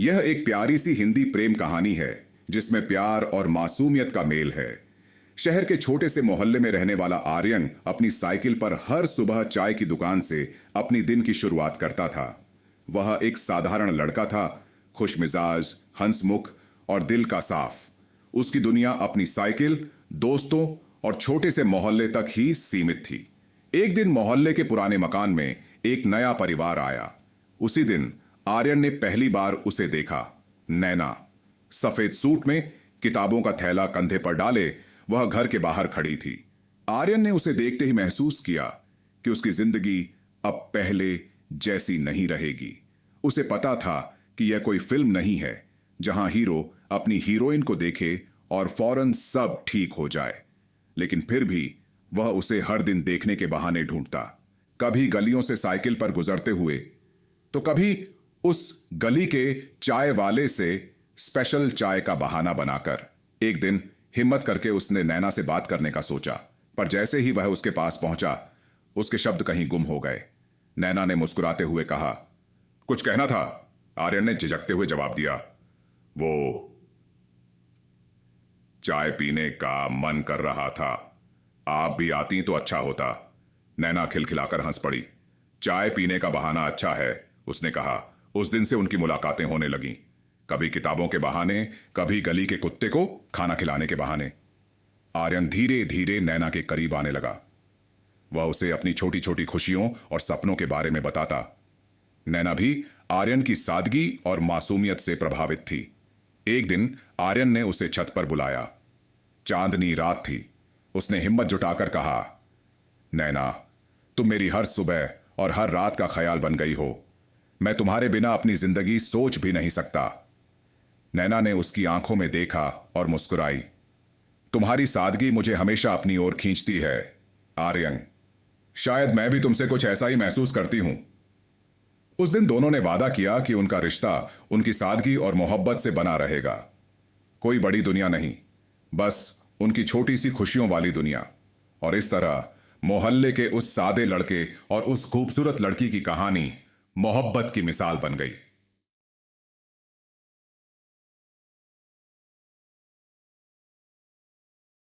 यह एक प्यारी सी हिंदी प्रेम कहानी है जिसमें प्यार और मासूमियत का मेल है। शहर के छोटे से मोहल्ले में रहने वाला आर्यन अपनी साइकिल पर हर सुबह चाय की दुकान से अपनी दिन की शुरुआत करता था। वह एक साधारण लड़का था, खुशमिजाज, हंसमुख और दिल का साफ। उसकी दुनिया अपनी साइकिल, दोस्तों और छोटे से मोहल्ले तक ही सीमित थी। एक दिन मोहल्ले के पुराने मकान में एक नया परिवार आया। उसी दिन आर्यन ने पहली बार उसे देखा। नैना सफेद सूट में, किताबों का थैला कंधे पर डाले, वह घर के बाहर खड़ी थी। आर्यन ने उसे देखते ही महसूस किया कि उसकी जिंदगी अब पहले जैसी नहीं रहेगी। उसे पता था कि यह कोई फिल्म नहीं है जहां हीरो अपनी हीरोइन को देखे और फौरन सब ठीक हो जाए, लेकिन फिर भी वह उसे हर दिन देखने के बहाने ढूंढता। कभी गलियों से साइकिल पर गुजरते हुए, तो कभी उस गली के चाय वाले से स्पेशल चाय का बहाना बनाकर। एक दिन हिम्मत करके उसने नैना से बात करने का सोचा, पर जैसे ही वह उसके पास पहुंचा, उसके शब्द कहीं गुम हो गए। नैना ने मुस्कुराते हुए कहा, कुछ कहना था? आर्यन ने झिझकते हुए जवाब दिया, वो चाय पीने का मन कर रहा था, आप भी आती तो अच्छा होता। नैना खिलखिलाकर हंस पड़ी। चाय पीने का बहाना अच्छा है, उसने कहा। उस दिन से उनकी मुलाकातें होने लगीं, कभी किताबों के बहाने, कभी गली के कुत्ते को खाना खिलाने के बहाने। आर्यन धीरे धीरे नैना के करीब आने लगा। वह उसे अपनी छोटी छोटी खुशियों और सपनों के बारे में बताता। नैना भी आर्यन की सादगी और मासूमियत से प्रभावित थी। एक दिन आर्यन ने उसे छत पर बुलाया। चांदनी रात थी। उसने हिम्मत जुटाकर कहा, नैना, तुम मेरी हर सुबह और हर रात का ख्याल बन गई हो। मैं तुम्हारे बिना अपनी जिंदगी सोच भी नहीं सकता। नैना ने उसकी आंखों में देखा और मुस्कुराई। तुम्हारी सादगी मुझे हमेशा अपनी ओर खींचती है आर्यन। शायद मैं भी तुमसे कुछ ऐसा ही महसूस करती हूं। उस दिन दोनों ने वादा किया कि उनका रिश्ता उनकी सादगी और मोहब्बत से बना रहेगा। कोई बड़ी दुनिया नहीं, बस उनकी छोटी सी खुशियों वाली दुनिया। और इस तरह मोहल्ले के उस सादे लड़के और उस खूबसूरत लड़की की कहानी मोहब्बत की मिसाल बन गई।